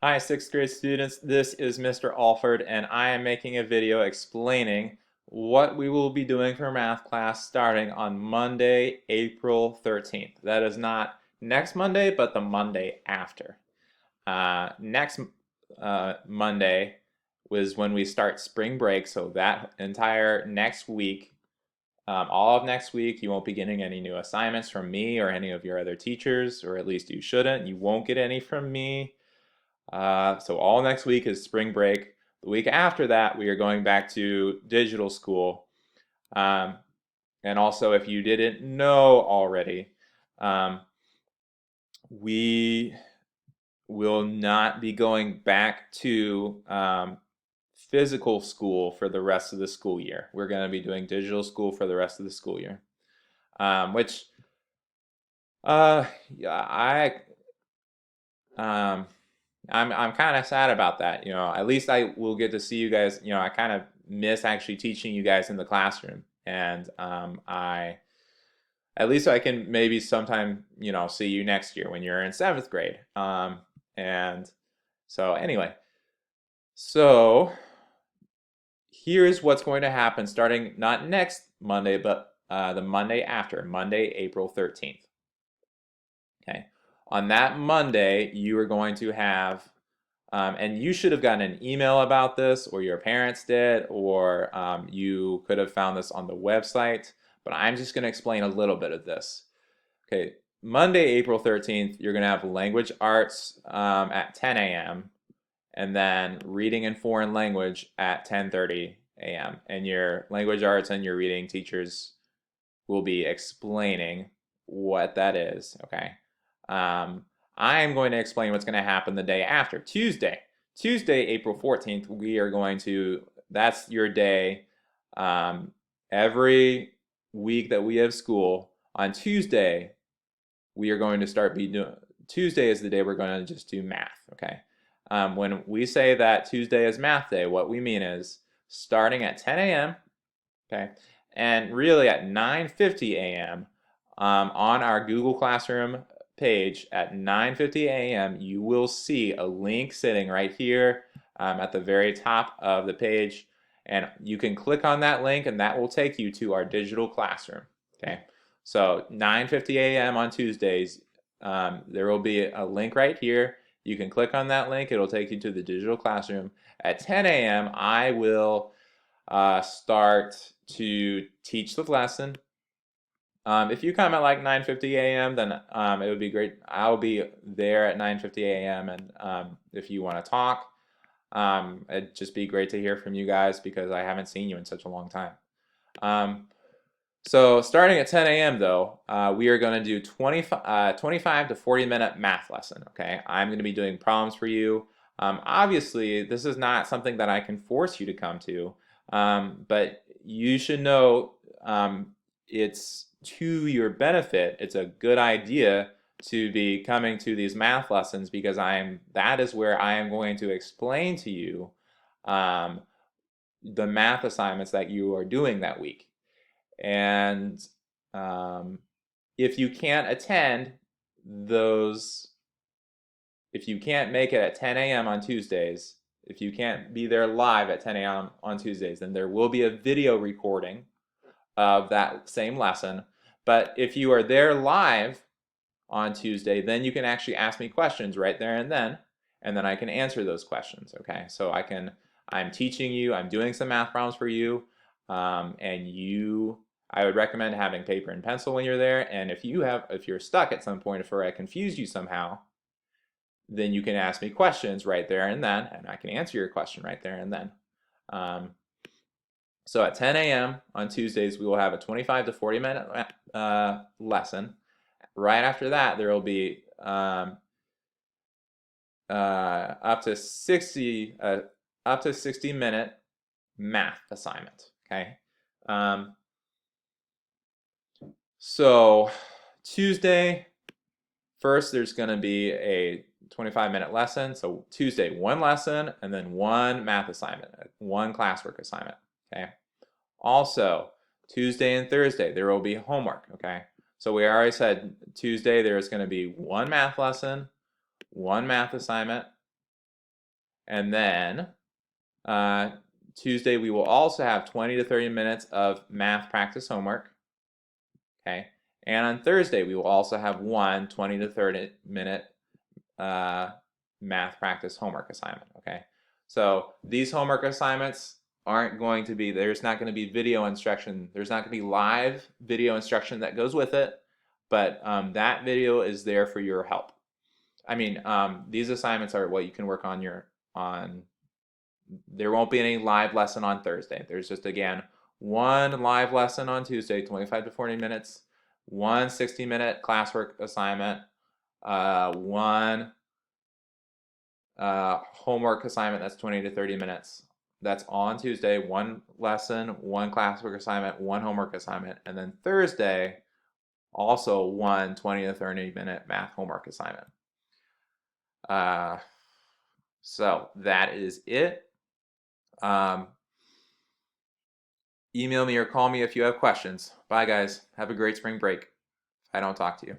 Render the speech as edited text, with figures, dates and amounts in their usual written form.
Hi, 6th grade students. This is Mr. Alford, and I am making a video explaining what we will be doing for math class starting on Monday, April 13th. That is not next Monday, but the Monday after. Next Monday was when we start spring break, so that entire next week, all of next week, you won't be getting any new assignments from me or any of your other teachers, or at least you shouldn't. You won't get any from me. So all next week is spring break. The week after that, we are going back to digital school. Um, and also, if you didn't know already, um, we will not be going back to physical school for the rest of the school year. We're going to be doing digital school for the rest of the school year, which yeah, um, I'm kind of sad about that. At least I will get to see you guys. I kind of miss actually teaching you guys in the classroom, and I at least I can maybe sometime see you next year when you're in 7th grade. And so anyway, so here's what's going to happen starting not next Monday, but the Monday after, Monday, April 13th. Okay, on that Monday, you are going to have and you should have gotten an email about this, or your parents did, or you could have found this on the website. But I'm just going to explain a little bit of this. Okay, Monday, April 13th, you're going to have language arts at 10 a.m. and then reading and foreign language at 10:30 a.m. And your language arts and your reading teachers will be explaining what that is. Okay. I'm going to explain what's going to happen the day after. Tuesday, April 14th, we are going to, that's your day. Every week that we have school, on Tuesday, we are going to start doing, Tuesday is the day we're going to just do math, okay? When we say that Tuesday is math day, what we mean is starting at 10 a.m., okay, and really at 9:50 a.m. On our Google Classroom page at 9:50 a.m. you will see a link sitting right here at the very top of the page, and you can click on that link and that will take you to our digital classroom. Okay, so 9:50 a.m. on Tuesdays, there will be a link right here. You can click on that link, it'll take you to the digital classroom. At 10 a.m. I will start to teach the lesson. If you come at like 9:50 a.m., then it would be great. I'll be there at 9:50 a.m. and if you want to talk, it'd just be great to hear from you guys because I haven't seen you in such a long time. So starting at 10 a.m. though, we are going to do 25 to 40-minute math lesson. Okay, I'm going to be doing problems for you. Obviously, this is not something that I can force you to come to, but you should know it's to your benefit. It's a good idea to be coming to these math lessons because that is where I am going to explain to you um, the math assignments that you are doing that week. And um, if you can't attend those, if you can't make it at 10 a.m. on Tuesdays, if you can't be there live at 10 a.m. on Tuesdays, then there will be a video recording of that same lesson. But if you are there live on Tuesday, then you can actually ask me questions right there and then I can answer those questions. Okay, so I'm teaching you, I'm doing some math problems for you, and I would recommend having paper and pencil when you're there. And if you're stuck at some point, if I confuse you somehow, then you can ask me questions right there and then, and I can answer your question right there and then. Um, so at 10 a.m. on Tuesdays, we will have a 25 to 40-minute lesson. Right after that, there will be up to 60-minute math assignment. Okay. So Tuesday, first there's going to be a 25-minute lesson. So Tuesday, one lesson and then one math assignment, one classwork assignment. Okay. Also, Tuesday and Thursday, there will be homework. Okay. So we already said Tuesday there's going to be one math lesson, one math assignment, And then Tuesday, we will also have 20 to 30 minutes of math practice homework. Okay. And on Thursday, we will also have 20 to 30 minute math practice homework assignment. Okay. So these homework assignments aren't going to be, there's not going to be video instruction. There's not going to be live video instruction that goes with it, but that video is there for your help. I mean, these assignments are what you can work on there won't be any live lesson on Thursday. There's just, again, one live lesson on Tuesday, 25 to 40 minutes, one 60-minute classwork assignment, one homework assignment that's 20 to 30 minutes. That's on Tuesday, one lesson, one classwork assignment, one homework assignment, and then Thursday, also one 20 to 30 minute math homework assignment. So that is it. Email me or call me if you have questions. Bye, guys. Have a great spring break. If I don't talk to you.